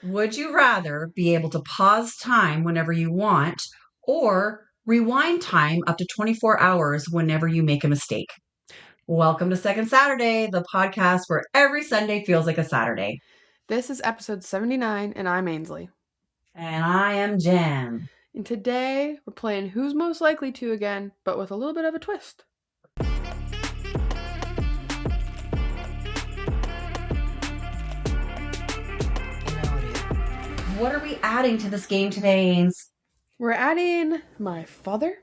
Would you rather be able to pause time whenever you want or rewind time up to 24 hours whenever you make a mistake? Welcome to Second Saturday, the podcast where every Sunday feels like a Saturday. This is episode 79, and I'm Ainsley. And I am Jen. And today we're playing Who's Most Likely To again, but with a little bit of a twist. What are we adding to this game today, Ains? We're adding my father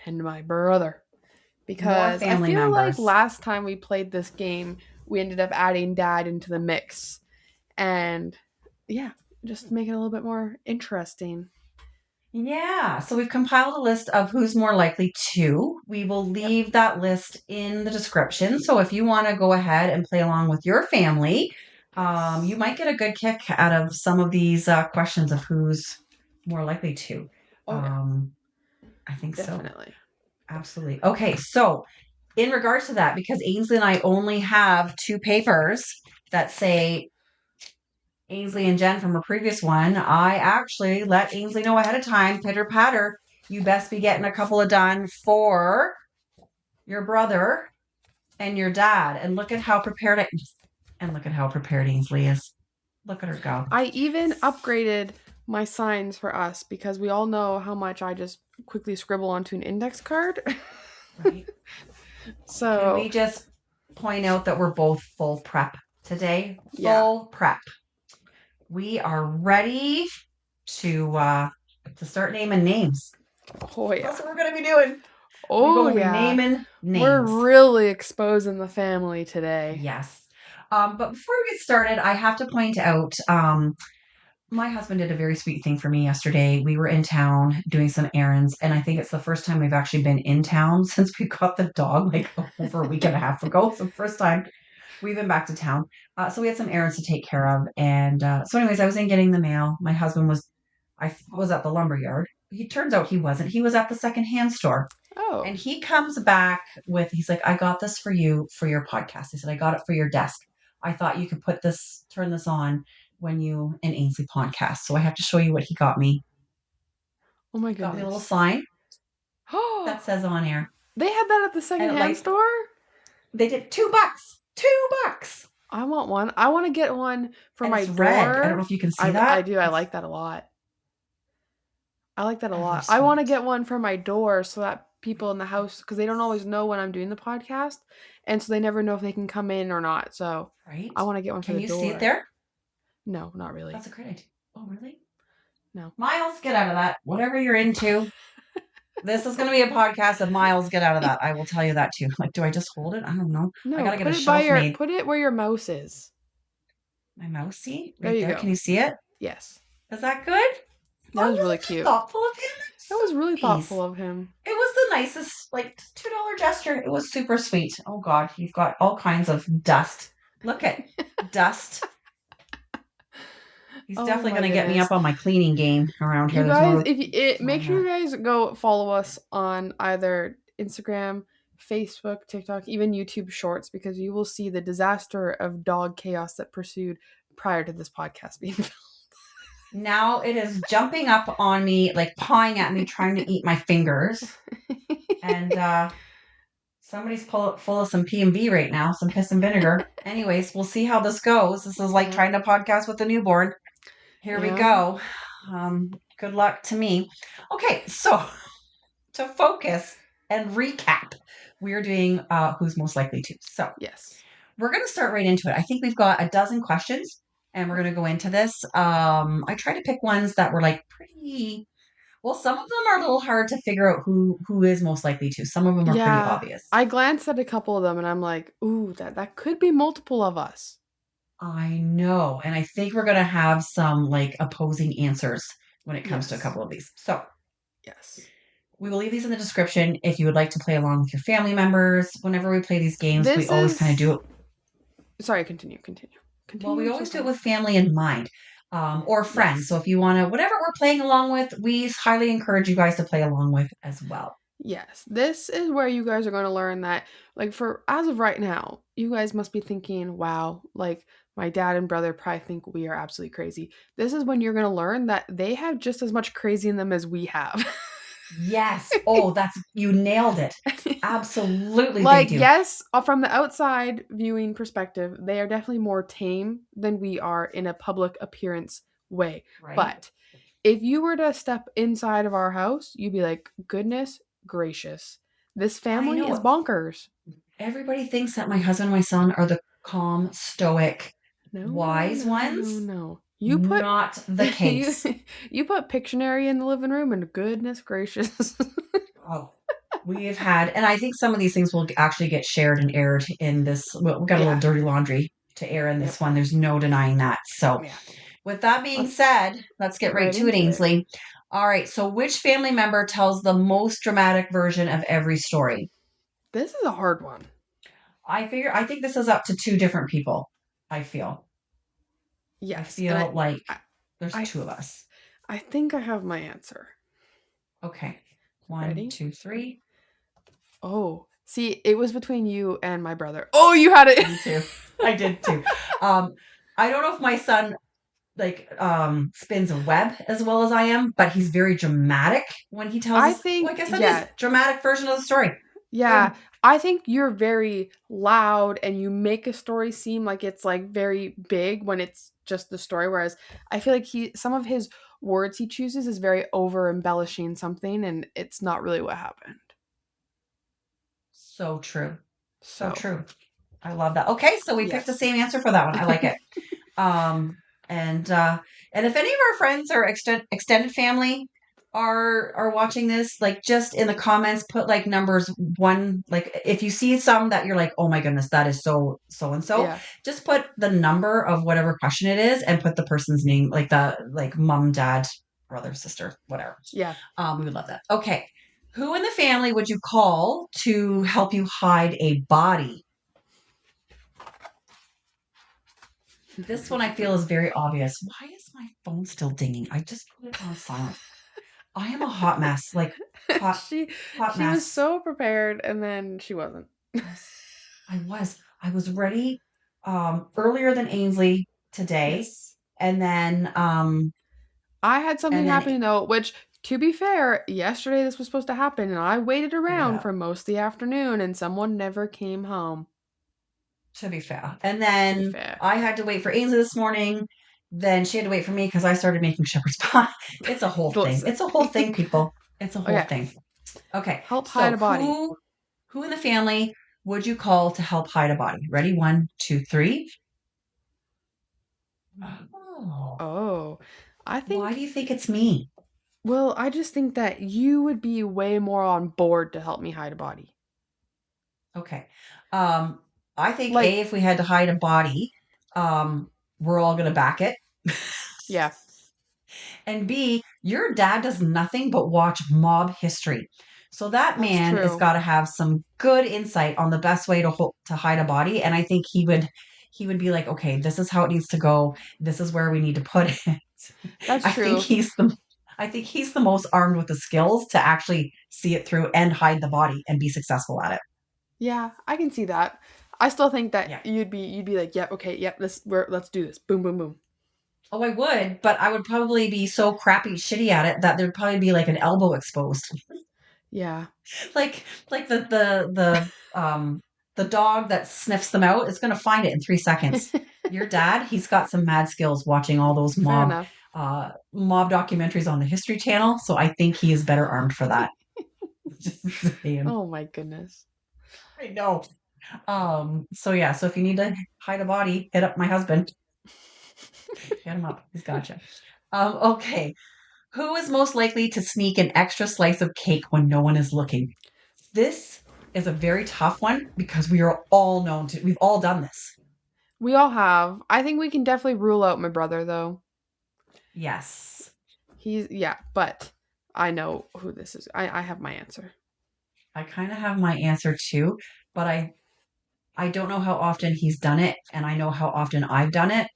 and my brother. Because I feel members. like last time we played this game, we ended up adding dad into the mix. And yeah, just make it a little bit more interesting. Yeah, so we've compiled a list of who's more likely to. We will leave that list in the description. So if you want to go ahead and play along with your family, you might get a good kick out of some of these questions of who's more likely to. I think Definitely. so. Absolutely. Okay, so in regards to that, because Ainsley and I only have two papers that say Ainsley and Jen from a previous one, I actually let Ainsley know ahead of time, pitter patter, you best be getting a couple of done for your brother and your dad. And look at how prepared Ainsley is. Look at her go. I even upgraded my signs for us because we all know how much I just quickly scribble onto an index card. Right. So can we just point out that we're both full prep today? Yeah. Prep. We are ready to start naming names. Oh yeah. That's what we're gonna be doing. Oh Be yeah. naming names. We're really exposing the family today. Yes. But before we get started, I have to point out my husband did a very sweet thing for me yesterday. We were in town doing some errands, and I think it's the first time we've actually been in town since we got the dog like over a week and a half ago. It's the first time we've been back to town. So we had some errands to take care of. And so anyways, I was in getting the mail. My husband I was at the lumber yard. He turns out he wasn't. He was at the secondhand store. Oh. And he comes back he's like, I got this for you for your podcast. He said, I got it for your desk. I thought you could turn this on when you and Ainsley podcast. So I have to show you what he got me. Oh my He got me a little goodness. sign that says on air. They had that at the secondhand store? They did $2. $2. I want one. I want to get one for And my it's door. red. I don't know if you can see that. I do. I like that a lot. I want to get one for my door so that people in the house, because they don't always know when I'm doing the podcast, and so they never know if they can come in or not. So right. I want to get one for the door. Can you see it there? No, not really. That's a great idea. Oh, really? No. Miles, get out of that. Whatever you're into. This is going to be a podcast of Miles, get out of that. I will tell you that too. Like, do I just hold it? I don't know. No, I got to get a shelf made. Put it where your mouse is. My mouse, see? There Right you there. go. Can you see it? Yes. Is that good? That was really cute. Thoughtful of him. That was really thoughtful of him. It was the nicest, like, $2 gesture. It was super sweet. Oh, God. You've got all kinds of dust. Look at dust. He's definitely going to get me up on my cleaning game around here. You guys, make sure you guys go follow us on either Instagram, Facebook, TikTok, even YouTube Shorts, because you will see the disaster of dog chaos that pursued prior to this podcast being filmed. Now it is jumping up on me, like pawing at me, trying to eat my fingers. And somebody's full of some P&V right now, some piss and vinegar. Anyways, we'll see how this goes. This is like trying to podcast with a newborn. Here we go. Good luck to me. Okay, so to focus and recap, we're doing Who's Most Likely To. So yes, we're going to start right into it. I think we've got a dozen questions, and we're going to go into this. I tried to pick ones that were like pretty. Well, some of them are a little hard to figure out who is most likely to. Some of them are pretty obvious. I glanced at a couple of them, and I'm like, ooh, that could be multiple of us. I know. And I think we're going to have some like opposing answers when it comes to a couple of these. So, yes. We will leave these in the description if you would like to play along with your family members. Whenever we play these games, we always kind of do it. Sorry, continue. Well, we always do it with family in mind or friends. Yes. So if you want to, whatever we're playing along with, we highly encourage you guys to play along with as well. Yes, this is where you guys are going to learn that, like, as of right now, you guys must be thinking, wow, like, my dad and brother probably think we are absolutely crazy. This is when you're going to learn that they have just as much crazy in them as we have. Yes. Oh, you nailed it. Absolutely, they Like, do. yes, from the outside viewing perspective, they are definitely more tame than we are in a public appearance way. Right? But if you were to step inside of our house, you'd be like, goodness gracious, this I family is know. bonkers. Everybody thinks that my husband and my son are the calm, stoic, No, no, wise no, no, ones. no. You put Not the you case. you put Pictionary in the living room, and goodness gracious. Oh, we've had, and I think some of these things will actually get shared and aired in this. Well, we've got a little Yeah. dirty laundry to air in this Yep. one. There's no denying that. So, Yeah. with that being Let's said, let's get get right right to it, into it. Ainsley. All right. So, which family member tells the most dramatic version of every story? This is a hard one. I think this is up to two different people. I feel. I Yes, and feel like I, there's I, two of us. I think I have my answer. Okay. One, Ready? two, three. Oh, see, it was between you and my brother. Oh, you had it. Me too. I did too. Um, I don't know if my son spins a web as well as I am, but he's very dramatic when he tells I us. Well, I think, guess that is yeah, dramatic version of the story. yeah. Boom. I think you're very loud and you make a story seem like it's like very big when it's just the story. Whereas I feel like some of his words he chooses is very over embellishing something and it's not really what happened. So true. So So, true. I love that. Okay, so we picked the yes. same answer for that one. I like it. Um, and uh, and if any of our friends or extended family are watching this, like just in the comments, put like numbers one. Like if you see some that you're like, oh my goodness, that is so and so. Yeah. Just put the number of whatever question it is, and put the person's name, like the mom, dad, brother, sister, whatever. Yeah. We would love that. Okay. Who in the family would you call to help you hide a body? This one I feel is very obvious. Why is my phone still dinging? I just put it on silent. I am a hot mess, like hot, she hot she was mess. so prepared and then she wasn't. Yes, I was. I was ready earlier than Ainsley today, Yes. and then I had and something then happening though, which to be fair, yesterday this was supposed to happen and I waited around yeah. for most of the afternoon and someone never came home. To be fair, and To be then fair. I had to wait for Ainsley this morning. Then she had to wait for me because I started making shepherd's pie. It's a whole thing. Listen. It's a whole thing, people. It's a whole Okay. thing. Okay, Help hide so a body. who in the family would you call to help hide a body? Ready? One, two, three. Oh, Oh. I why do think you think it's me? well, I just think that you would be way more on board to help me hide a body. Okay. Um, I think A, Like, if we had to hide a body, um, we're all gonna back it. yeah, And B, your dad does nothing but watch mob history. So that that's man has true. got to have some good insight on the best way to hide a body. And I think he would be like, okay, this is how it needs to go. This is where we need to put it. That's I think true. he's the I think he's the most armed with the skills to actually see it through and hide the body and be successful at it. Yeah, I can see that. I still think that Yeah. you'd be like, yep, okay, yep, let's do this. Boom, boom, boom. Oh, I would, but I would probably be so crappy shitty at it that there'd probably be like an elbow exposed. Yeah. like the dog that sniffs them out is going to find it in 3 seconds. Your dad, he's got some mad skills watching all those Fair enough. mob documentaries on the History Channel, so I think he is better armed for that. Just saying. Oh my goodness. I know. So yeah, so if you need to hide a body, hit up my husband. Hit him up. He's gotcha. Okay. Who is most likely to sneak an extra slice of cake when no one is looking? This is a very tough one because we've all done this. We all have. I think we can definitely rule out my brother though. Yes. Yeah, but I know who this is. I have my answer. I kind of have my answer too, but I don't know how often he's done it, and I know how often I've done it.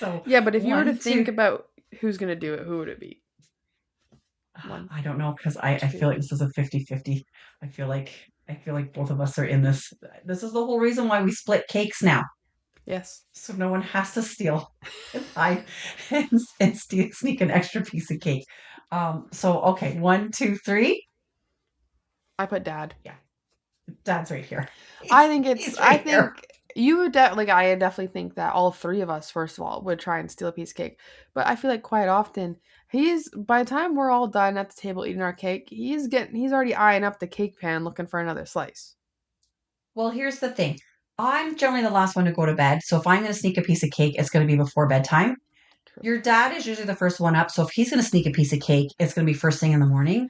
So Yeah, but if you were to one, think two, about who's gonna do it, who would it be? One, I don't know because I feel like two. this is a 50-50. I feel like both of us are in this. This is the whole reason why we split cakes now. Yes. So no one has to steal and hide and sneak an extra piece of cake. So okay, 1, 2, 3. I put dad. Yeah, Dad's right here. I think He's I right here. think you would like I definitely think that all three of us, first of all, would try and steal a piece of cake. But I feel like quite often he's by the time we're all done at the table eating our cake, he's already eyeing up the cake pan looking for another slice. Well, here's the thing. I'm generally the last one to go to bed, so if I'm going to sneak a piece of cake, it's going to be before bedtime. True. Your dad is usually the first one up, so if he's going to sneak a piece of cake, it's going to be first thing in the morning.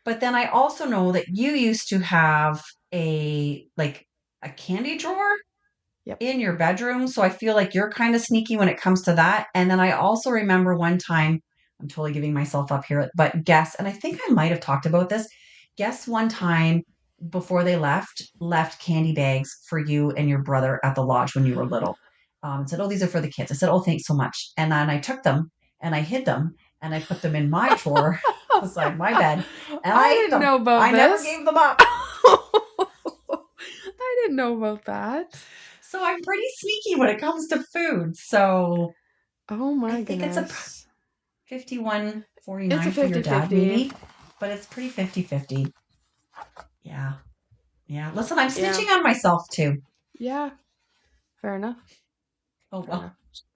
But then I also know that you used to have a candy drawer Yep. in your bedroom. So I feel like you're kind of sneaky when it comes to that. And then I also remember one time, I'm totally giving myself up here, but guess, and I think I might have talked about this. Guess one time before they left candy bags for you and your brother at the lodge when you were little. Said, "Oh, these are for the kids." I said, "Oh, thanks so much." And then I took them and I hid them and I put them in my drawer beside my bed and I I ate didn't them. know about I never this. gave them up. I didn't know about that. So I'm pretty sneaky when it comes to food. So Oh I my think it's a goodness. 51, It's a 49 for your dad, 50-50. maybe, but it's pretty 50-50. Yeah. Yeah. Listen, I'm Yeah. snitching on myself too. Yeah. Fair enough. Oh, Fair well, enough.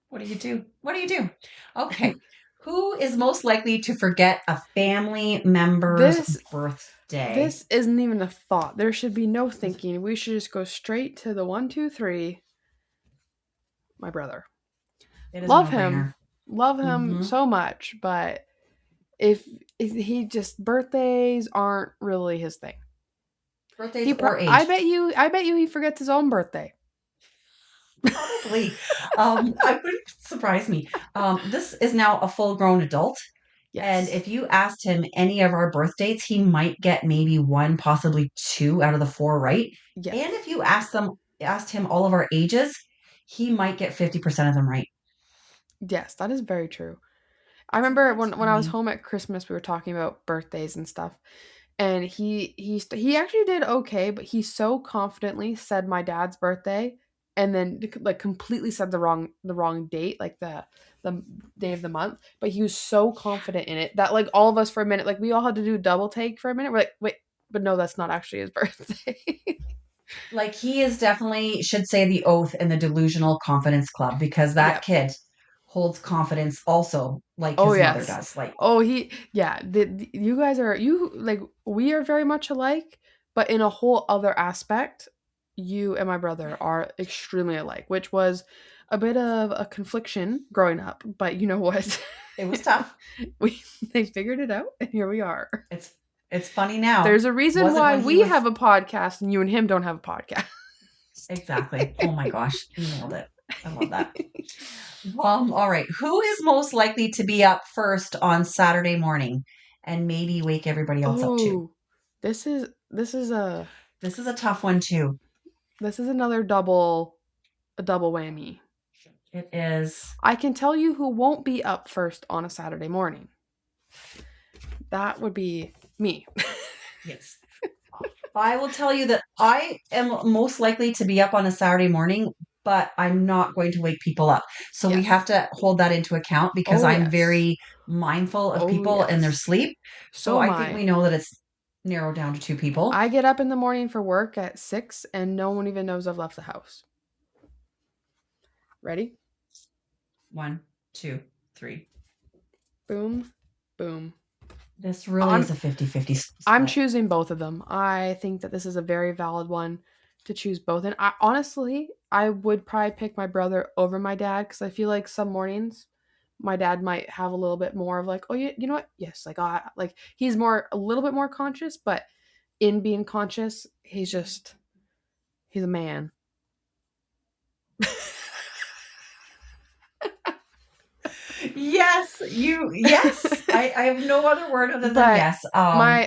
what do you do? What do you do? Okay. Who is most likely to forget a family member's This birthday? this isn't even a thought. There should be no thinking. We should just go straight to the 1, 2, 3. My brother. It is a Love him. no-brainer. Love him Hmm. so much, but if he just birthdays aren't really his thing. Birthdays or I age? bet you he forgets his own birthday. Probably. I wouldn't surprise me. This is now a full-grown adult. And Yes. if you asked him any of our birth dates, he might get maybe one, possibly two out of the four right. And Yes. if you asked him all of our ages, he might get 50% of them right. Yes, that is very true. I So remember that's when I was funny. home at Christmas, we were talking about birthdays and stuff, and he actually did okay, but he so confidently said my dad's birthday, and then like completely said the wrong date, like the day of the month. But he was so confident in it that like all of us for a minute, like we all had to do a double take for a minute. We're like, wait, but no, that's not actually his birthday. Like he is definitely should say the oath in the delusional confidence club because that Yep. kid holds confidence also like Oh his mother yes. does. Like Oh yeah. You guys are like we are very much alike, but in a whole other aspect, you and my brother are extremely alike, which was a bit of a confliction growing up. But you know what? it was tough. we they figured it out, and here we are. It's it's funny now. There's a reason Wasn't why when he we was have a podcast and you and him don't have a podcast. exactly. Oh my gosh, you nailed it. I love that. All right. Who is most likely to be up first on Saturday morning and maybe wake everybody else up too? Oh, this is This is a tough one too. another a double whammy. It is. I can tell you who won't be up first on a Saturday morning. That would be me. Yes. I will tell you that I am most likely to be up on a Saturday morning, but I'm not going to wake people up. So we have Yes. to hold that into account because Oh, I'm yes. very mindful of Oh, people and their yes. sleep. So So am I think I. we know that it's narrowed down to two people. I get up in the morning for work at 6 and no one even knows I've left the house. Ready? 1, 2, 3. Boom, boom. This really is I'm a 50-50 I'm split. choosing both of them. I think that this is a very valid one to choose both. And I honestly, I would probably pick my brother over my dad because I feel like some mornings my dad might have a little bit more of like, oh, you know what? Yes, like like he's more a little bit more conscious, but in being conscious, he's a man. Yes. I have no other word other than But yes.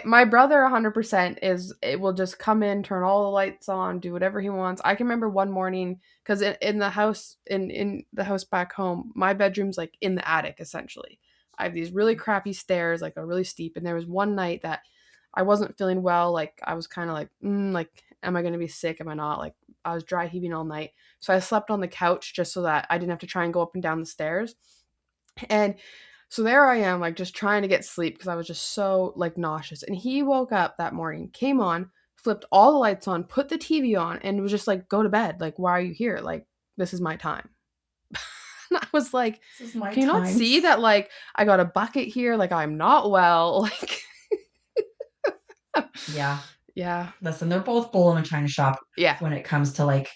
my brother 100% is it will just come in, turn all the lights on, do whatever he wants. I can remember one morning because in the house in the house back home, my bedroom's like in the attic essentially. I have these really crappy stairs, like a really steep, and there was one night that I wasn't feeling well. Like I was kind of like, like, am I gonna be sick? Am I not? Like I was dry heaving all night. So I slept on the couch just so that I didn't have to try and go up and down the stairs. And so there I am, like just trying to get sleep because I was just so like nauseous. And he woke up that morning, came on, flipped all the lights on, put the TV on, and was just like, go to bed. Like, why are you here? Like, this is my time. And I was like, This is my can you not time. see that like I got a bucket here? Like I'm not well. Like Yeah. yeah. Listen, they're both bull in a china shop Yeah. when it comes to like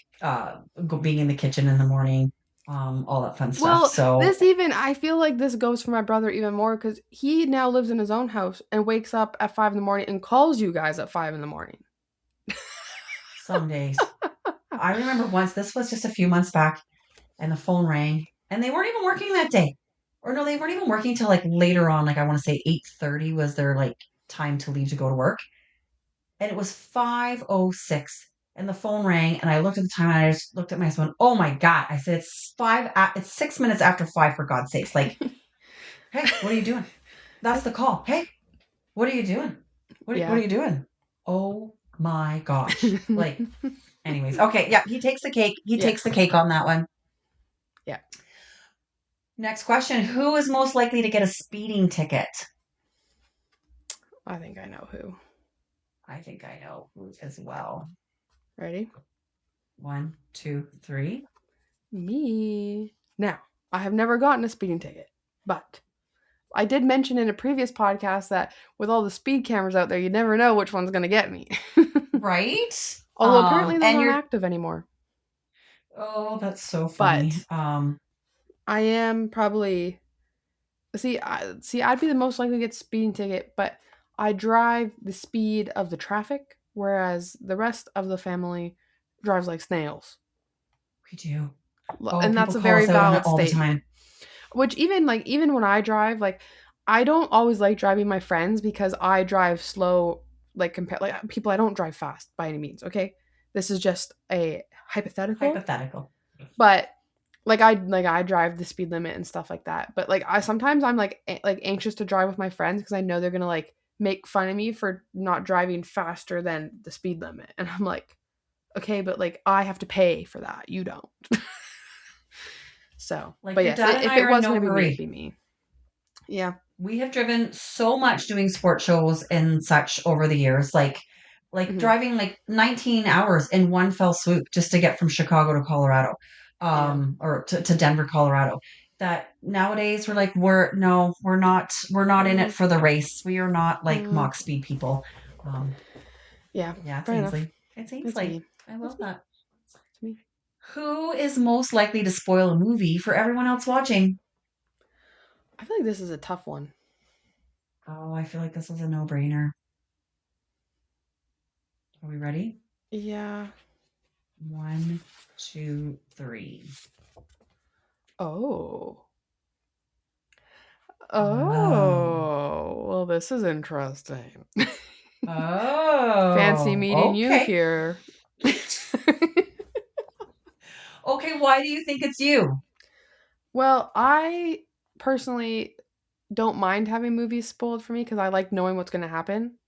being in the kitchen in the morning, all that fun stuff. Well, So this even I feel like this goes for my brother even more because he now lives in his own house and wakes up at 5 in the morning and calls you guys at 5 in the morning. some days. I remember once, this was just a few months back, and the phone rang and they weren't even working that day. Or no, they weren't even working till like later on, like I want to say 8:30 was their like time to leave to go to work. And it was 5:06 and the phone rang and I looked at the time and I just looked at my husband. Oh my God. I said it's 6 minutes after 5 for God's sakes. Like, hey, what are you doing? That's the call. Hey, what are you doing? What Yeah. are you doing? Oh my gosh. Like, anyways. Okay, yeah, he takes the cake. He takes the Yes. cake on that one. Yeah. Next question. Who is most likely to get a speeding ticket? I think I know who. I think I know who as well. Ready? 1, 2, 3. Me. Now, I have never gotten a speeding ticket, but I did mention in a previous podcast that with all the speed cameras out there, you never know which one's going to get me. Right? Although apparently those And aren't you're active anymore. oh, that's so funny. But I am probably I'd be the most likely to get a speeding ticket, but I drive the speed of the traffic, whereas the rest of the family drives like snails. we do. Oh, And that's people a call very us out on it valid all the statement. time. Which even when I drive, like I don't always like driving my friends because I drive slow, like compare like people I don't drive fast by any means, okay? This is just a hypothetical. Hypothetical. But like I drive the speed limit and stuff like that. But like I sometimes I'm like anxious to drive with my friends because I know they're gonna like make fun of me for not driving faster than the speed limit, and I'm like, okay, but like I have to pay for that. You don't. So, Like but your yes, dad and if I it are in was no gonna be me, hurry. it'd be me. Yeah. We have driven so much doing sport shows and such over the years, like Hmm. driving like 19 hours in one fell swoop just to get from Chicago to Colorado, Yeah. or to Denver, Colorado. That nowadays we're like, we're not in it Mm, for the race. We are not like mm, mock speed people. Um, yeah. yeah, it's Fair enough. Ainsley. It's It's Ainsley. me. I It's love me. that. It's me. Who is most likely to spoil a movie for everyone else watching? I feel like this is a tough one. Oh, I feel like this is a no-brainer. Are we ready? Yeah. 1, 2, 3. Oh. Oh. Oh. Well, this is interesting. Fancy Oh, meeting you okay. here. Okay, why do you think it's you? Well, I personally don't mind having movies spoiled for me because I like knowing what's going to happen.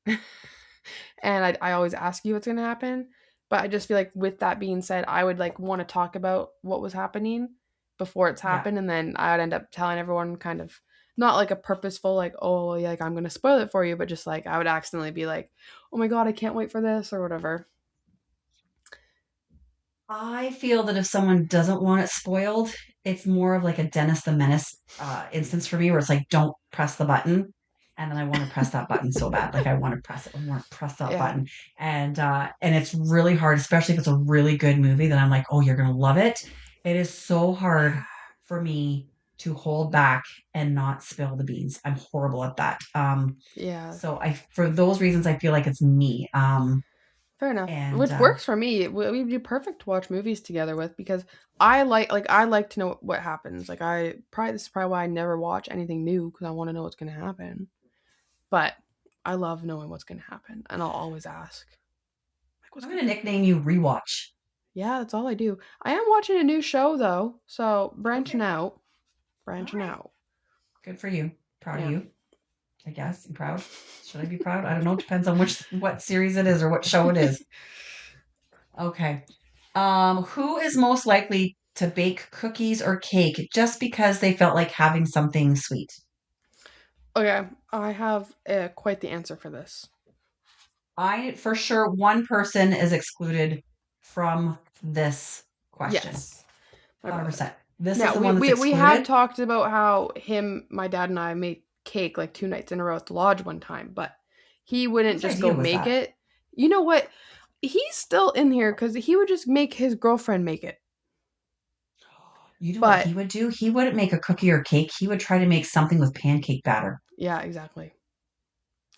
And I always ask you what's going to happen. But I just feel like with that being said, I would like want to talk about what was happening before it's Yeah. happened. And then I would end up telling everyone kind of not like a purposeful, like, oh, yeah, like I'm going to spoil it for you, but just like I would accidentally be like, oh my God, I can't wait for this or whatever. I feel that if someone doesn't want it spoiled, it's more of like a Dennis the Menace instance for me where it's like, don't press the button. And then I want to press that button so bad. Like I want to press it. I want to press that Yeah. button. And it's really hard, especially if it's a really good movie, then I'm like, oh, you're gonna love it. It is so hard for me to hold back and not spill the beans. I'm horrible at that. Yeah. So for those reasons I feel like it's me. Fair enough. And Which works for me. We'd be perfect to watch movies together with because I like to know what happens. Like this is probably why I never watch anything new because I want to know what's going to happen. But I love knowing what's going to happen, and I'll always ask, like, what's I'm going gonna to happen? nickname you Rewatch. Yeah, that's all I do. I am watching a new show though, so branching Okay. out, All branching right. out. Good for you. Proud of Yeah. you, I guess. I'm proud. Should I be proud? I don't know. Depends on what series it is or what show it is. Okay. Who is most likely to bake cookies or cake just because they felt like having something sweet? Okay, I have quite the answer for this. I for sure one person is excluded from this question. Yes, my brother. 100%. This is Now the we one that's we we have excluded. talked about how my dad and I made cake like 2 nights in a row at the lodge one time, but he wouldn't Whose just go idea was make that? it. You know what? He's still in here because he would just make his girlfriend make it. You know what But he would do? He wouldn't make a cookie or cake. He would try to make something with pancake batter yeah, exactly.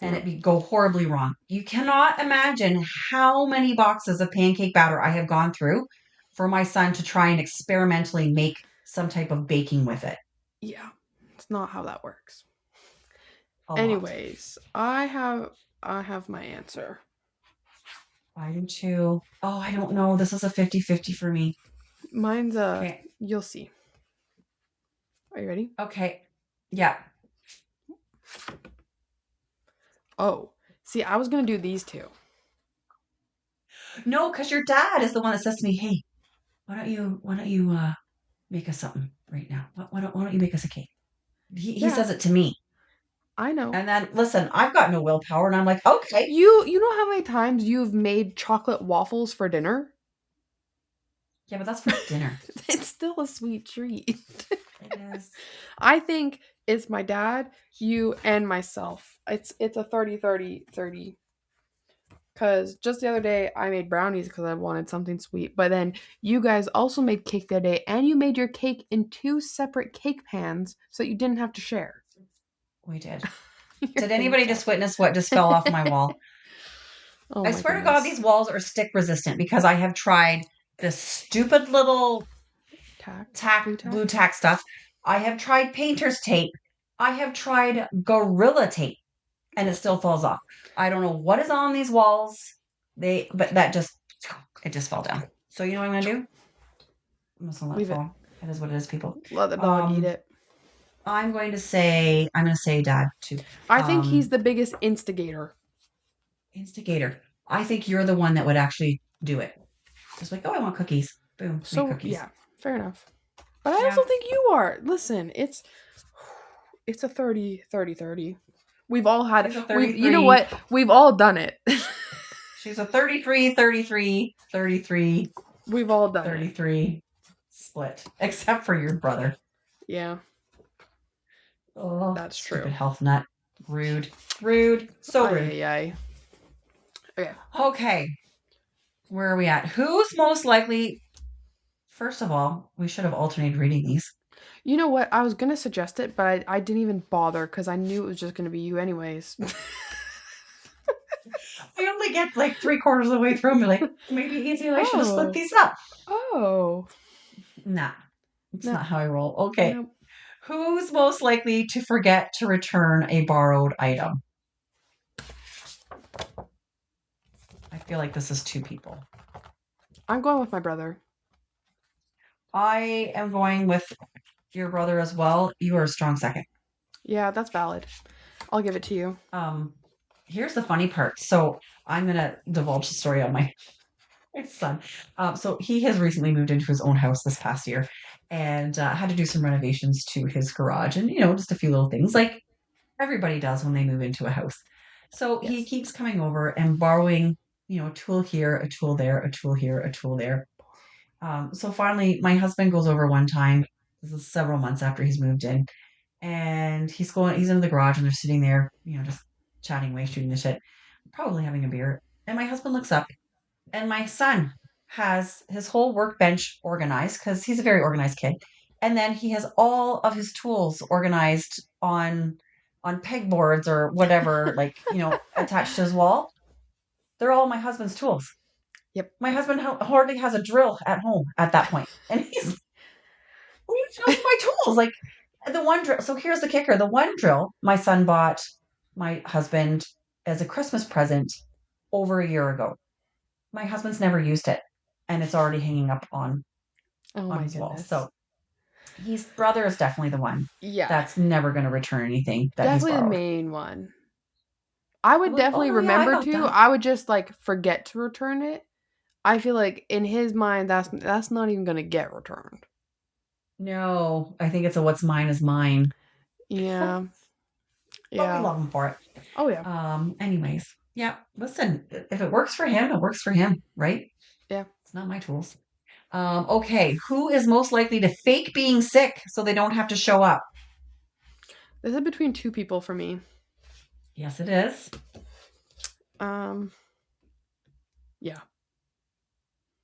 and Yeah. it would go horribly wrong. You cannot imagine how many boxes of pancake batter I have gone through for my son to try and experimentally make some type of baking with it. Yeah. It's not how that works. A lot. Anyways, I have my answer. I do too. Oh, I don't know. This is a 50-50 for me. Mine's Okay. you'll see. Are you ready? Okay. Yeah. Oh. See, I was gonna do these two. No, because your dad is the one that says to me, "Hey, why don't you make us something right now? Why don't you make us a cake?" He Yeah, says it to me. I know. And then listen, I've got no willpower and I'm like, okay. You know how many times you've made chocolate waffles for dinner? Yeah, but that's for dinner. It's still a sweet treat. It is. I think it's my dad, you, and myself. It's a 30-30-30. Because just the other day, I made brownies because I wanted something sweet. But then you guys also made cake the other day, and you made your cake in 2 separate cake pans so that you didn't have to share. We did. You're Did being anybody just selfish. witness what just fell off my wall? Oh I my swear to God, goodness. these walls are stick resistant because I have tried this stupid little Tack? Blue blue tack? tack stuff. I have tried painter's tape. I have tried Gorilla Tape, and it still falls off. I don't know what is on these walls. But that just, it just fell down. So you know what I'm gonna do? I'm just gonna let it Leave it. fall. It is what it is, people. Let the dog eat Um, it. I'm gonna say dad too. I think he's Um, the biggest instigator. instigator. I think you're the one that would actually do it. Just like, oh, I want cookies. Boom, make So, cookies. yeah, fair enough. But I Yeah, also think you are. Listen, it's a 30-30-30. We've all had she's a we've you know 33. what? We've all done it. She's a 33, 33, 33, We've all done it. 33 split, except for your brother. Yeah, Oh, that's stupid true. health nut. Rude. Rude. So Ay rude. ay ay. Okay. Okay, where are we at? Who's most likely? First of all, we should have alternated reading these. You know what? I was gonna suggest it, but I didn't even bother because I knew it was just gonna be you anyways. We only get like three-quarters of the way through and be like, maybe easier, I should have split Oh. these up. Oh. Nah, it's No. not how I roll. Okay. No. Who's most likely to forget to return a borrowed item? I feel like this is two people. I'm going with my brother. I am going with your brother as well. You are a strong second. Yeah, that's valid. I'll give it to you. Um, Here's the funny part. So I'm gonna divulge the story on my son. So he has recently moved into his own house this past year and had to do some renovations to his garage and just a few little things like everybody does when they move into a house. So he Yes. keeps coming over and borrowing, a tool here, a tool there, a tool here, a tool there. So finally, my husband goes over one time. This is several months after he's moved in, and he's in the garage, and they're sitting there, just chatting away, shooting the shit, probably having a beer. And my husband looks up, and my son has his whole workbench organized because he's a very organized kid. And then he has all of his tools organized on pegboards or whatever, like, attached to his wall. They're all my husband's tools. Yep. My husband hardly has a drill at home at that point. And he's, where's my tools? Like the one drill. So here's the kicker. The one drill my son bought my husband as a Christmas present over a year ago. My husband's never used it, and it's already hanging up Oh on my his wall. goodness. So his brother is definitely the one Yeah. that's never going to return anything that he's Definitely the borrowed. main one. I would Oh definitely no, yeah, I remember got to. that. I would just like forget to return it. I feel like in his mind that's not even gonna get returned. No, I think it's a what's mine is mine. Yeah. But we Yeah. love him for it. Oh yeah. Anyways, yeah, listen, if it works for him, it works for him, right? Yeah. It's not my tools. Okay, who is most likely to fake being sick so they don't have to show up? This is between two people for me. Yes, it is. Um yeah.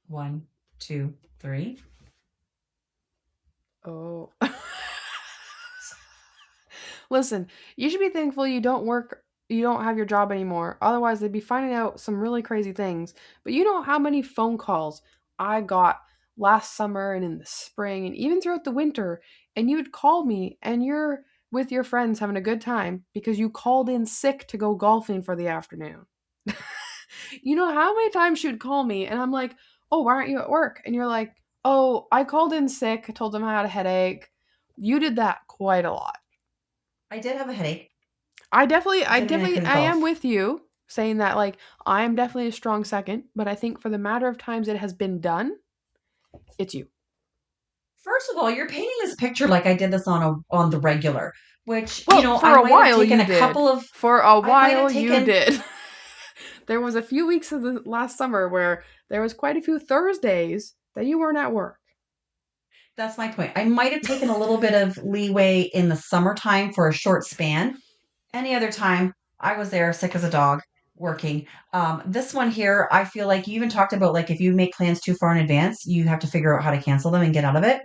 One, two, three. Oh. Listen, you should be thankful you don't have your job anymore. Otherwise, they'd be finding out some really crazy things. But you know how many phone calls I got last summer and in the spring and even throughout the winter, and you would call me and you're with your friends having a good time because you called in sick to go golfing for the afternoon. You know how many times you'd call me and I'm like, "Oh, why aren't you at work?" And you're like, "Oh, I called in sick. I told them I had a headache." You did that quite a lot. I did have a headache. I Didn't mean I definitely, couldn't I am golf. with you saying that, like, I am definitely a strong second, but I think for the matter of times it has been done, it's you. First of all, you're painting this picture like I did this on the regular, which, Well, for I a might have while taken you a did. couple of For a I might have while you taken did. There was a few weeks of the last summer where there was quite a few Thursdays that you weren't at work. that's my point. I might have taken a little bit of leeway in the summertime for a short span. Any other time, I was there sick as a dog working. This one here, I feel like you even talked about like if you make plans too far in advance, you have to figure out how to cancel them and get out of it.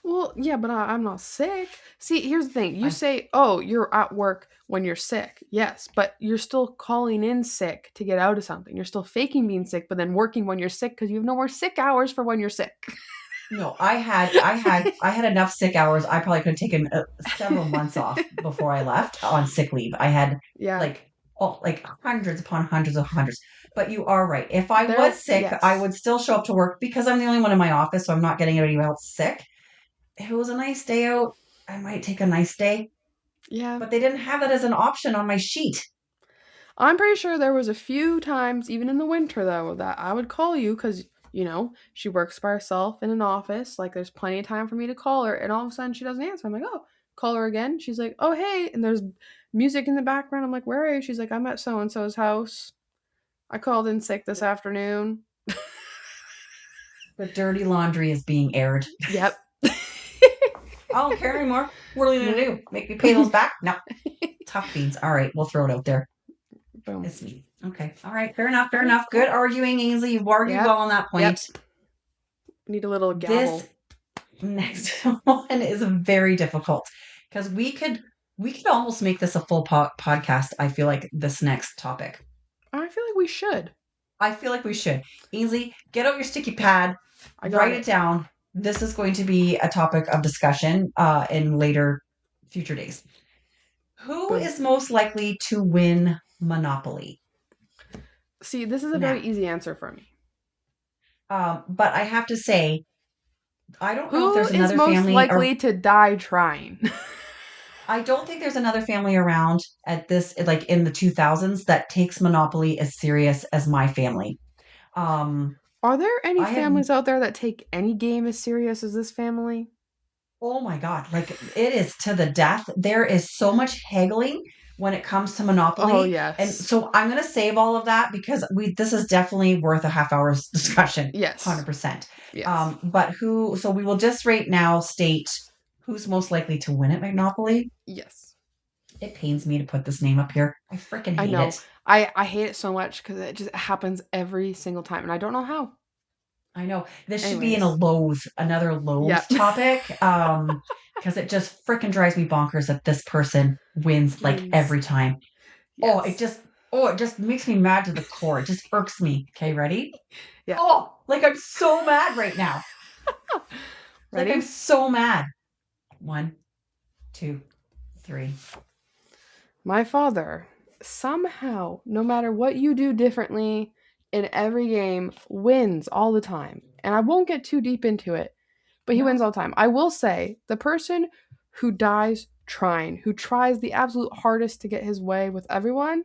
Well, yeah, but I'm not sick. See, here's the thing. You I say, "Oh, you're at work when you're sick." Yes, but you're still calling in sick to get out of something. You're still faking being sick, but then working when you're sick because you have no more sick hours for when you're sick. No, I had enough sick hours. I probably could have taken several months off before I left on sick leave. I had Yeah. like like hundreds upon hundreds of hundreds. But you are right. If I There, was sick, I yes. would still show up to work because I'm the only one in my office, so I'm not getting anybody else sick. If it was a nice day out, I might take a nice day, Yeah. but they didn't have that as an option on my sheet. I'm pretty sure there was a few times, even in the winter though, that I would call you because, she works by herself in an office. Like, there's plenty of time for me to call her, and all of a sudden she doesn't answer. I'm like, oh, call her again. She's like, oh, hey. And there's music in the background. I'm like, where are you? She's like, I'm at so and so's house. I called in sick this afternoon. The dirty laundry is being aired. Yep. I don't care anymore. What are you gonna No. do? Make me pay those back? No. Tough beans. All right, we'll throw it out there. Boom. It's me. Okay. All right. Fair enough. Fair Okay. enough. Good arguing, Ainsley. You've argued well Yep. on that point. Yep. Need a little This gavel. next one is very difficult because we could almost make this a full podcast. I feel like this next topic. I feel like we should. I feel like we should. Ainsley, get out your sticky pad, I got write it it. down. This is going to be a topic of discussion in later future days. Who Boom. is most likely to win Monopoly? See, this is a very Now, easy answer for me. but I have to say, I don't know if Who there's is another most family, or likely to die trying? I don't think there's another family around at this, like in the 2000s, that takes Monopoly as serious as my family. Um, Are there any I have, families out there that take any game as serious as this family? oh my God, like it is to the death. There is so much haggling when it comes to Oh, Monopoly. And yes. so I'm going to save all of that because this is definitely worth a half hour's discussion, Yes. 100%. Yes. But so we will just right now state who's most likely to win at Monopoly. Yes. It pains me to put this name up here. I freaking I hate know. it. I hate it so much because it just happens every single time, and I don't know how. I know this should be in Anyways. another loathe Yep. topic. Because it just freaking drives me bonkers that this person wins like Wins. every time. Oh, Yes. it just makes me mad to the core. It just irks me. Okay, ready? Yeah. Oh, like I'm so mad right now. Like I'm Ready? so mad. One, two, three. My father, somehow, no matter what you do differently in every game, wins all the time. And I won't get too deep into it, but he wins No. all the time. I will say the person who dies trying, who tries the absolute hardest to get his way with everyone,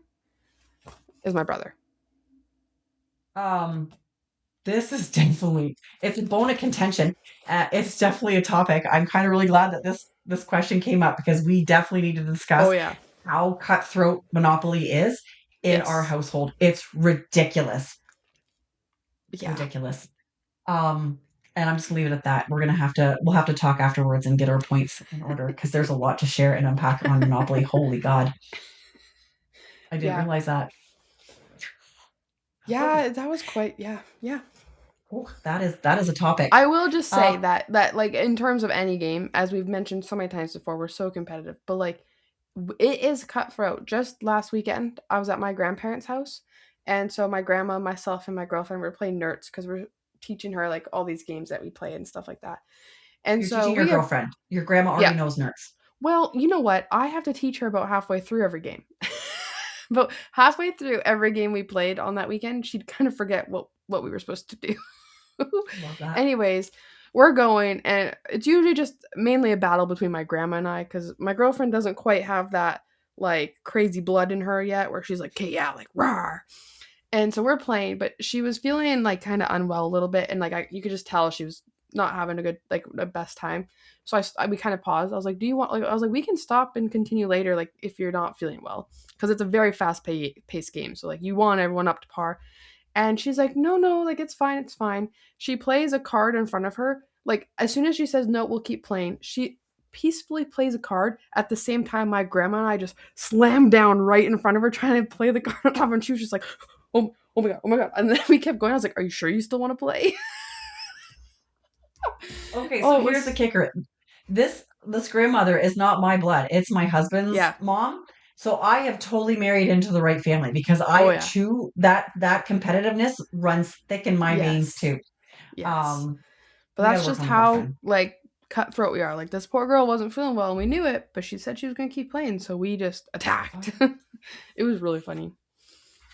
is my brother. Um, This is definitely, it's a bone of contention. It's definitely a topic. I'm kind of really glad that this question came up because we definitely need to Oh discuss yeah. how cutthroat Monopoly is in our Yes. household. It's ridiculous. Yeah. Ridiculous. Um, and I'm just gonna leave it at that. We'll have to talk afterwards and get our points in order because there's a lot to share and unpack on Monopoly. Holy God. I didn't Yeah. realize that. Oh, Yeah, that was quite yeah. oh, that is a topic. I will just say Uh, that like in terms of any game, as we've mentioned so many times before, we're so competitive. But like it is cutthroat. Just last weekend, I was at my grandparents' house, and so my grandma, myself, and my girlfriend were playing Nerds because we're teaching her like all these games that we play and stuff like that. And you're so teaching your we have girlfriend. Your grandma yeah. already knows nerds. Well, you know what? I have to teach her about halfway through every game. But halfway through every game we played on that weekend, she'd kind of forget what we were supposed to do. Love that. Anyways, we're going, and it's usually just mainly a battle between my grandma and I because my girlfriend doesn't quite have that like crazy blood in her yet, where she's like, "Okay, yeah, like rawr." And so we're playing, but she was feeling like kind of unwell a little bit, and like you could just tell she was not having a good like the best time. So we kind of paused. I was like, "Do you want?" Like I was like, "We can stop and continue later, like if you're not feeling well, because it's a very paced game. So like you want everyone up to par." And she's like, "No, no, like it's fine, it's fine." She plays a card in front of her. Like as soon as she says no, we'll keep playing. She peacefully plays a card at the same time my grandma and I just slammed down right in front of her trying to play the card on top, and she was just like, oh my god, oh my god. And then we kept going. I was like, "Are you sure you still want to play?" Okay, so Oh, it here's the was kicker. This grandmother is not my blood. It's my husband's yeah. mom. So I have totally married into the right family because Oh I yeah. too that competitiveness runs thick in my veins Yes. too. Yes. Um, But we got to that's work just on the how girlfriend. like cutthroat we are. Like this poor girl wasn't feeling well and we knew it, but she said she was gonna keep playing, so we just attacked. It was really funny.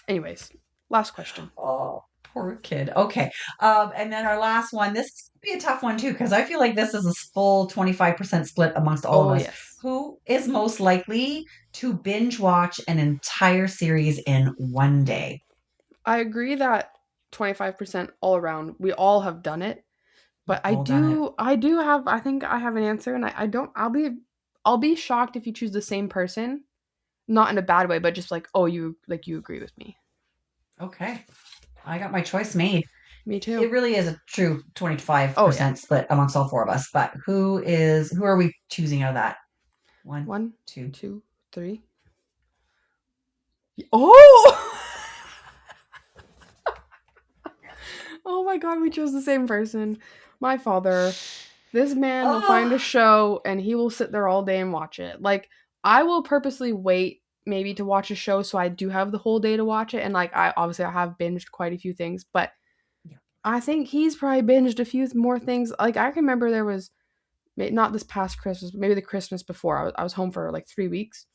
Anyways, last question. Oh, poor kid. Okay. And then our last one, this could be a tough one too, because I feel like this is a full 25% split amongst all of Oh us. yes. Who is most likely to binge watch an entire series in one day? I agree that 25% all around. We all have done it. But We've all done it. I think I have an answer, and I don't I'll be shocked if you choose the same person. Not in a bad way, but just like, oh, you agree with me. Okay. I got my choice made. Me too. It really is a true Oh yeah. 25% split amongst all four of us. But who are we choosing out of that? One, One, two. two, three. Oh! Oh my god, we chose the same person. My father. This man will find a Oh, show and he will sit there all day and watch it. Like, I will purposely wait maybe to watch a show so I do have the whole day to watch it. And like, I have binged quite a few things, but yeah. I think he's probably binged a few more things. Like, I can remember there was not this past Christmas, but maybe the Christmas before. I was home for like 3 weeks.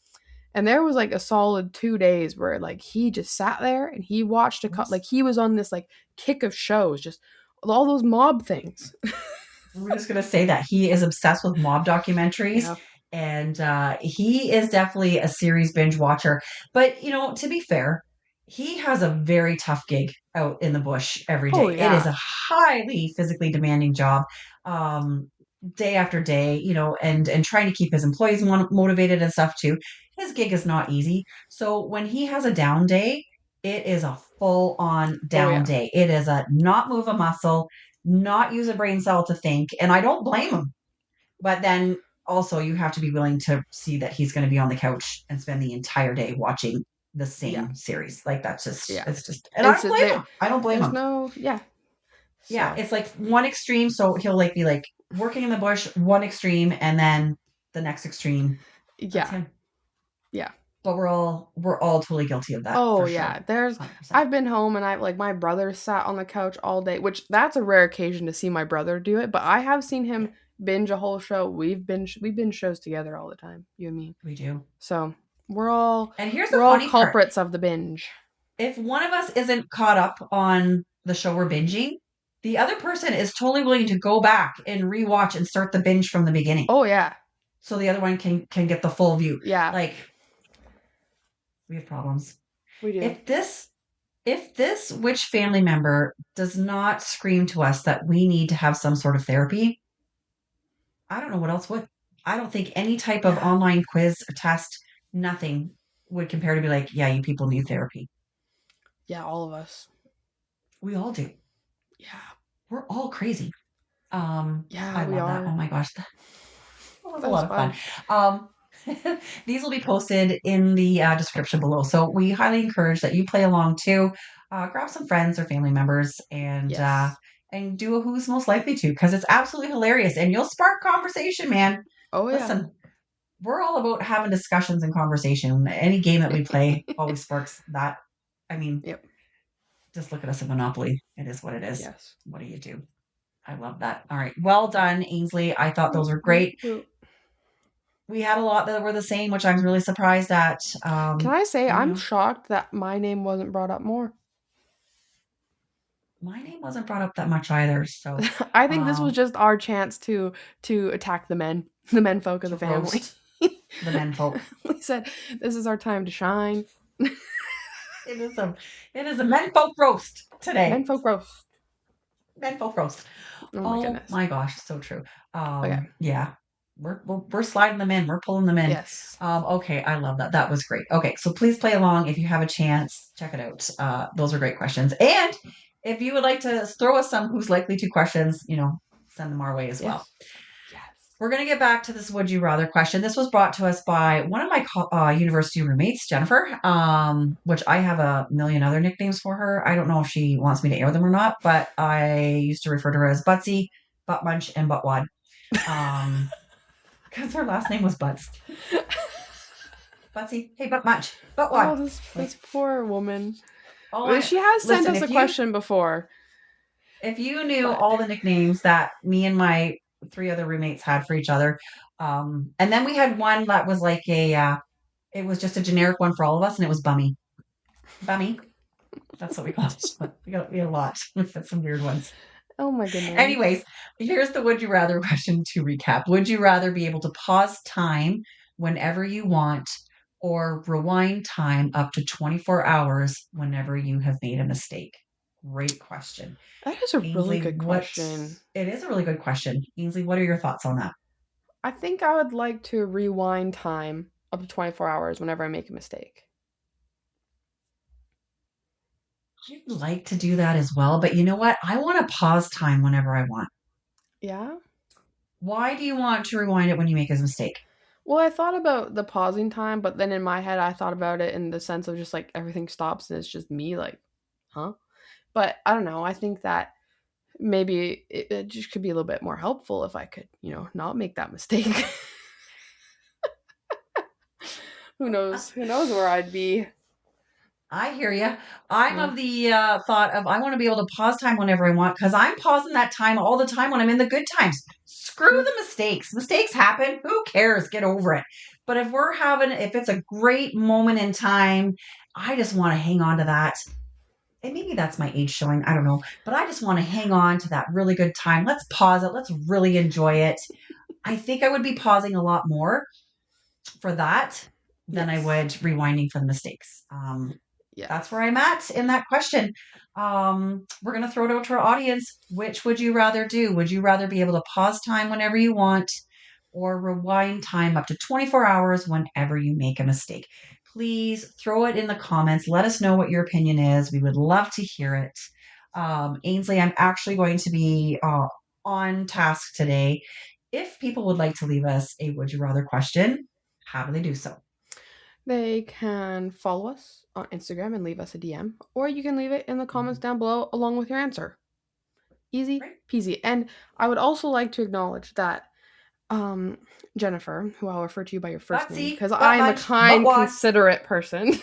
And there was like a solid 2 days where like he just sat there and he watched like he was on this like kick of shows, just all those mob things. We're just gonna say that he is obsessed with mob documentaries, Yeah. and he is definitely a series binge watcher. But to be fair, he has a very tough gig out in the bush every Oh day. It is yeah. a highly physically demanding job, um, day after day. And trying to keep his employees motivated and stuff too. His gig is not easy. So when he has a down day, it is a full on Oh down yeah. day. It is a not move a muscle, not use a brain cell to think. And I don't blame him. But then also, you have to be willing to see that he's going to be on the couch and spend the entire day watching the Yeah. same series. Like Yeah. it's just, and I It's don't blame there. him. I don't blame There's him. no yeah. Yeah, So it's like one extreme. So he'll like be like working in the bush, one extreme, and then the next extreme. That's yeah. him. Yeah. But we're all totally guilty of that Oh for sure. yeah. There's 100%. I've been home and I like my brother sat on the couch all day, which that's a rare occasion to see my brother do it, but I have seen Yeah, him binge a whole show. We've binge shows together all the time, you and me. we do. So And here's the we're all funny part. culprits of the binge. If one of us isn't caught up on the show we're binging, the other person is totally willing to go back and rewatch and start the binge from the beginning. Oh yeah. So the other one can get the full view. Yeah. Like, we have problems. We do. If this If this which family member does not scream to us that we need to have some sort of therapy, I don't know what else would. I don't think any type of Yeah. online quiz or test, nothing would compare to be like, yeah, you people need therapy. Yeah, all of us. We all do. Yeah. We're all crazy. Yeah, I we love that. Oh are. my gosh, that was a That was lot of fun. fun. Um, these will be posted in the description below. So we highly encourage that you play along too. Grab some friends or family members Yes. and do a who's most likely to because it's absolutely hilarious and you'll spark conversation, man. Oh yeah. Listen, we're all about having discussions and conversation. Any game that we play always sparks that. I mean, Yep. just look at us in Monopoly. It is what it is. Yes. What do you do? I love that. All right. Well done, Ainsley. I thought those Woo, were woo, great. woo. We had a lot that were the same, which I was really surprised at. Can I say And, I'm shocked that my name wasn't brought up more? my name wasn't brought up that much either. So, I think this was um, just our chance to attack the men folk of to the family. roast the men folk. We said this is our time to shine. It is a, it is a men folk roast Men today. folk roast. Men folk roast. Oh my Oh goodness. my gosh, so true. Okay. Yeah, we're sliding them in. We're pulling them in. Yes. Okay, I love that. That was great. Okay, so please play along if you have a chance. Check it out. Those are great questions. And if you would like to throw us some who's likely to questions, send them our way as well. Yes. Yes. We're going to get back to this would you rather question. This was brought to us by one of my university roommates, Jennifer, which I have a million other nicknames for her. I don't know if she wants me to air them or not, but I used to refer to her as Butsy, Butt Munch, and Buttwad. Because her last name was Butts. Butsy, hey, Butt Munch, Oh, Buttwad. this poor woman. Oh, She has sent listen, us a question before. if you knew But all the nicknames that me and my three other roommates had for each other, and then we had one that was like it was just a generic one for all of us, and it was Bummy. Bummy. That's what we called it. We had a lot. We've got some weird ones. oh my goodness. Anyways, here's the would you rather question to recap. Would you rather be able to pause time whenever you want or rewind time up to 24 hours whenever you have made a mistake? Great question. That is a really Ainsley, good question. it is a really good question. Ainsley, what are your thoughts on that? I think I would like to rewind time up to 24 hours whenever I make a mistake. I'd like to do that as well, but you know what? I want to pause time whenever I want. Yeah? Why do you want to rewind it when you make a mistake? Well, I thought about the pausing time, but then in my head, I thought about it in the sense of just like everything stops and it's just me, like, huh? But I don't know. I think that maybe it just could be a little bit more helpful if I could, not make that mistake. Who knows? Who knows where I'd be? I hear you. I'm Yeah. of the thought of I want to be able to pause time whenever I want because I'm pausing that time all the time when I'm in the good times. Screw True. the mistakes. Mistakes happen. Who cares? Get over it. But if it's a great moment in time, I just want to hang on to that. And maybe that's my age showing. I don't know. But I just want to hang on to that really good time. Let's pause it. Let's really enjoy it. I think I would be pausing a lot more for that than I Yes. would rewinding for the mistakes. Yeah. That's where I'm at in that question. We're going to throw it out to our audience. Which would you rather do? Would you rather be able to pause time whenever you want or rewind time up to 24 hours whenever you make a mistake? Please throw it in the comments. Let us know what your opinion is. We would love to hear it. Ainsley, I'm actually going to be on task today. If people would like to leave us a would you rather question, how do they do so? They can follow us on Instagram and leave us a DM, or you can leave it in the comments down below along with your answer. Easy Right. peasy. And I would also like to acknowledge that Jennifer, who I'll refer to you by your first name Butsy, because butt I am a munch, butt kind, wad, considerate person,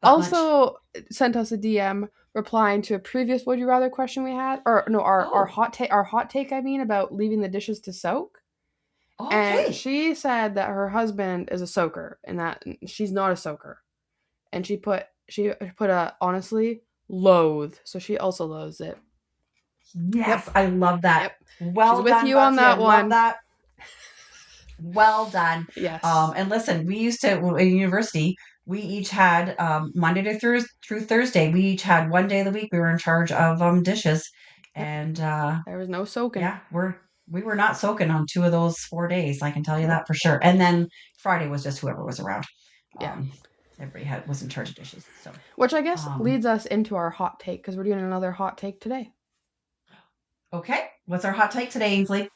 butt munch. also sent us a DM replying to a previous would you rather question we had, or no, our Oh, hot take I mean, about leaving the dishes to soak. And okay. she said that her husband is a soaker and that she's not a soaker. And she put a honestly loathe. So she also loathes it. Yes, Yep. I love that. Yep. She's Well with done, you on Butsy. I that love one. that. Well done. Yes. And listen, we used to in university. we each had Monday to through Thursday. We each had one day of the week we were in charge of dishes, Yep. and There was no soaking. yeah, we were not soaking on 2 of those 4 days. I can tell you Nope. that for sure. And then Friday was just whoever was around. Yeah. Everybody was in charge of dishes. So, Which I guess leads us into our hot take because we're doing another hot take today. Okay, what's our hot take today, Ainsley?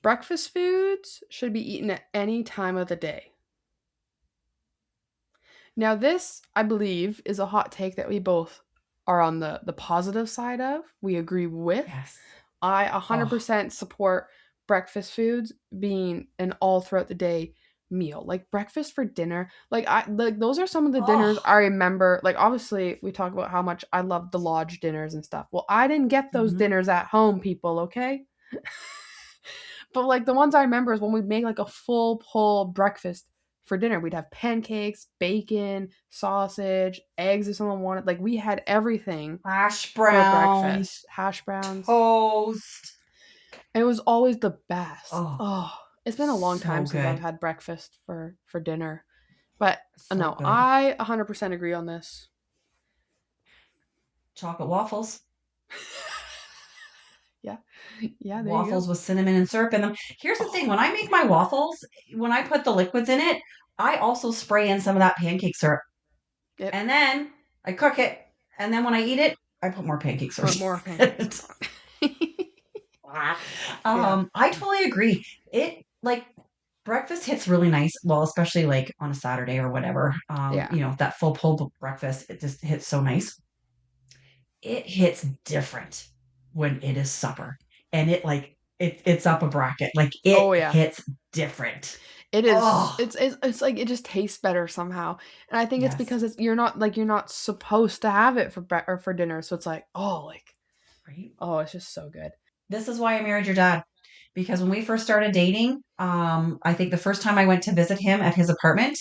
Breakfast foods should be eaten at any time of the day. Now, this, I believe, is a hot take that we both are on the positive side of. We agree with. Yes. I 100% support breakfast foods being an all throughout the day meal. Like breakfast for dinner. Like those are some of the dinners I remember. Like obviously we talk about how much I love the lodge dinners and stuff. Well, I didn't get those dinners at home, people, okay? But like the ones I remember is when we make like a full pull breakfast for dinner. We'd have pancakes, bacon, sausage, eggs if someone wanted. Like we had everything. Hash browns. For breakfast. Hash browns. Toast. And it was always the best. It's been a long time since I've had breakfast for dinner. But no, good. I 100% agree on this. Chocolate waffles. Yeah, there waffles with cinnamon and syrup in them. Here's the thing. When I make my waffles, when I put the liquids in it, I also spray in some of that pancake syrup. Yep. And then I cook it. And then when I eat it, I put more pancake syrup. Put more pancakes. I totally agree. It like breakfast hits really nice. Well, especially like on a Saturday or whatever. You know, that full pull breakfast, it just hits so nice. It hits different when it is supper. And it like it's up a bracket. Like it hits different. It is. It's like it just tastes better somehow. And I think it's because you're not supposed to have it for dinner. So it's like, it's just so good. This is why I married your dad. Because when we first started dating, I think the first time I went to visit him at his apartment,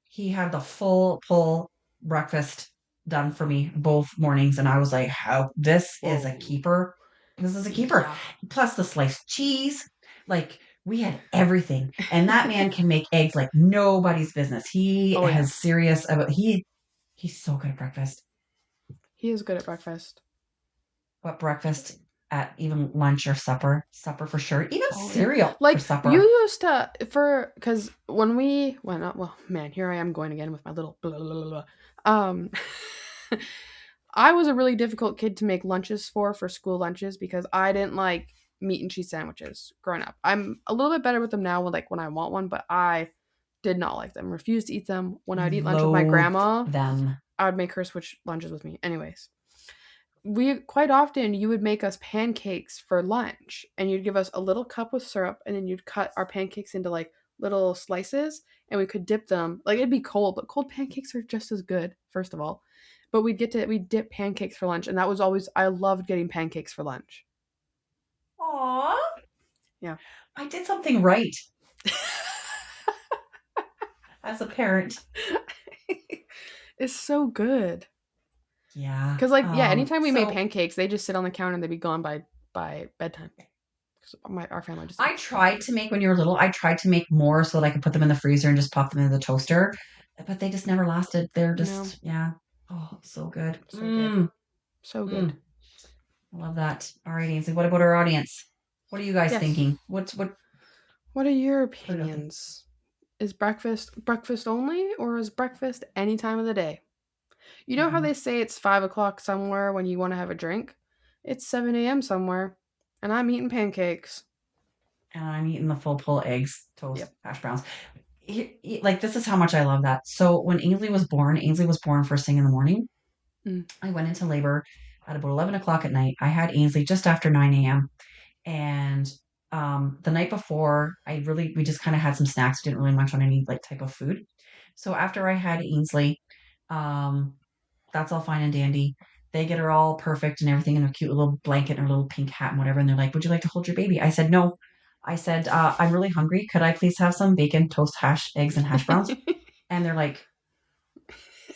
he had the full pull breakfast done for me both mornings. And I was like, this is a keeper. This is a keeper. Yeah. Plus the sliced cheese. Like we had everything. And that man can make eggs like nobody's business. He has serious about he's so good at breakfast. He is good at breakfast. What breakfast? At even lunch or supper for sure, even cereal like for supper. You used to because when we went up, well, man, here I am going again with my little blah, blah, blah. I was a really difficult kid to make lunches for school lunches because I didn't like meat and cheese sandwiches growing up. I'm a little bit better with them now when I want one, but I did not like them, refused to eat them. When I'd eat lunch with my grandma, I would make her switch lunches with me. Anyways, quite often you would make us pancakes for lunch and you'd give us a little cup with syrup and then you'd cut our pancakes into like little slices and we could dip them. Like it'd be cold, but cold pancakes are just as good, first of all. But we'd dip pancakes for lunch and that was always, I loved getting pancakes for lunch. Aww. Yeah. I did something right. As a parent. It's so good. Yeah. Because anytime we made pancakes, they just sit on the counter and they'd be gone by bedtime. Our family just. I tried to make when you were little. I tried to make more so that I could put them in the freezer and just pop them in the toaster, but they just never lasted. They're just Oh, so good. So good. So good. I love that. All right, Ainsley. What about our audience? What are you guys thinking? What are your opinions? Is breakfast only, or is breakfast any time of the day? You know how they say it's 5 o'clock somewhere when you want to have a drink? It's 7 a.m. somewhere, and I'm eating pancakes. And I'm eating the full pull eggs, toast, hash browns. Like, this is how much I love that. So when Ainsley was born first thing in the morning. I went into labor at about 11 o'clock at night. I had Ainsley just after 9 a.m. And the night before, we just kind of had some snacks. We didn't really munch on any like type of food. So after I had Ainsley, that's all fine and dandy. They get her all perfect and everything in a cute little blanket and her little pink hat and whatever. And they're like, would you like to hold your baby? I said, no. I said, I'm really hungry. Could I please have some bacon, toast, eggs, and hash browns? And they're like,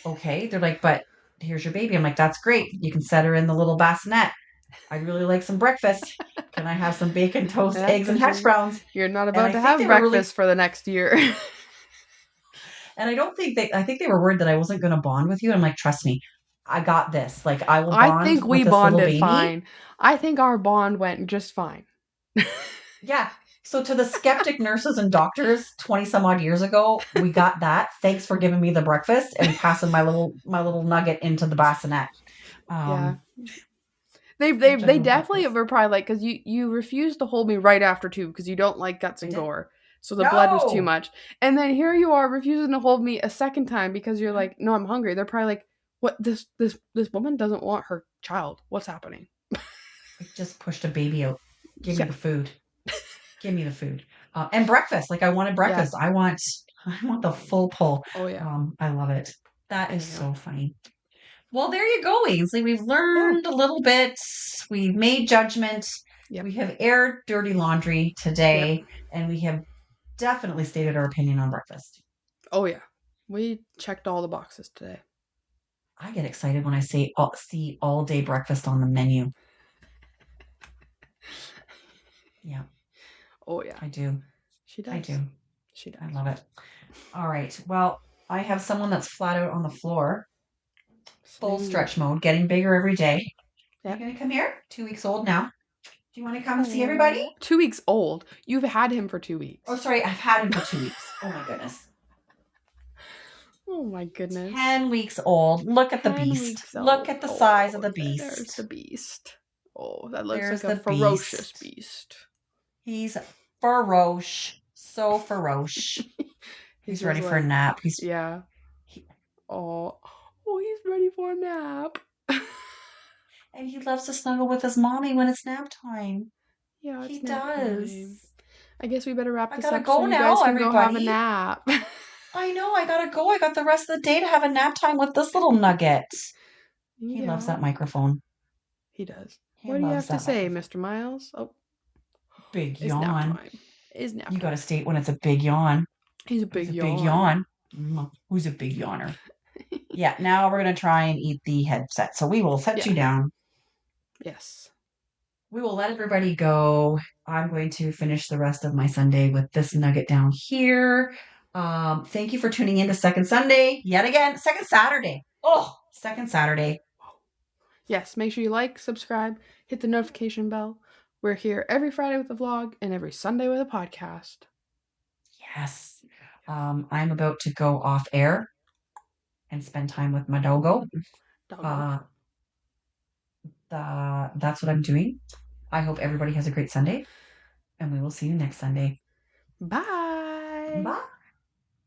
okay. They're like, but here's your baby. I'm like, that's great. You can set her in the little bassinet. I'd really like some breakfast. Can I have some bacon, toast, eggs, and hash browns? You're not about to have breakfast for the next year. And I think they were worried that I wasn't going to bond with you. I'm like, trust me, I got this. Like, I will I bond think we with this little bonded baby. fine. I think our bond went just fine. Yeah. So to the skeptic nurses and doctors 20 some odd years ago, we got that. Thanks for giving me the breakfast and passing my little nugget into the bassinet. Yeah. Um, which I They love definitely breakfast. were probably like, because you refused to hold me right after two because you don't like guts I and did. gore, so the blood was too No. much. And then here you are refusing to hold me a second time because you're like, no, I'm hungry. They're probably like, what, this woman doesn't want her child. What's happening? I just pushed a baby out. Give me Yeah, the food. Give me the food. And breakfast. Like I wanted yeah. breakfast. I want the full pull. Oh yeah. I love it. That is Anyhow, so funny. Well, there you go, Ainsley. We've yeah. learned a little bit. We've made judgment. Yep. We have aired dirty laundry Yep. today, and we have definitely stated our opinion on breakfast. Oh yeah. We checked all the boxes today. I get excited when I see all day breakfast on the menu. Yeah, Oh yeah. I do. She I does. do. She I does. love it. All right. Well, I have someone that's flat out on the floor, full Snooze. stretch mode, getting bigger every day. Are you Yep. going to come here? 2 weeks old now. Do you want to come see everybody? Oh, 2 weeks old. You've had him for Oh, 2 weeks. sorry. I've had him for 2 weeks. Oh, my goodness. Oh my goodness. 10 weeks old. Look at the 10 beast. weeks Look old. at the size of Oh, the there's beast. the beast. Oh, that looks There's like a the ferocious beast. beast. He's feroce. So feroce. He's He's just ready for a like, nap. yeah. He, Oh, oh, he's ready for a nap. and he loves to snuggle with his mommy when it's nap time. Yeah, He it's nap does. time. I guess we better wrap I this gotta up so go you guys now, can go have a everybody. nap. I know, I gotta go. I got the rest of the day to have a nap time with this little nugget. He loves Yeah, that microphone. he does. He What do you loves have to that say, microphone. Mr. Miles? Oh, Big it's nap yawn. time. It's nap You time. gotta state when it's a big yawn. He's a Who's big a big yawn. yawn? Who's a big yawner? Yeah, now we're gonna try and eat the headset. So we will set you Yeah. down. Yes. We will let everybody go. I'm going to finish the rest of my Sunday with this nugget down here. Thank you for tuning in to Second Sunday yet again. Second Saturday. Oh, second Saturday. Yes, make sure you like, subscribe, hit the notification bell. We're here every Friday with a vlog and every Sunday with a podcast. Yes. I'm about to go off air and spend time with my doggo. Doggo. Uh, that's what I'm doing. I hope everybody has a great Sunday, and we will see you next Sunday. Bye. Bye.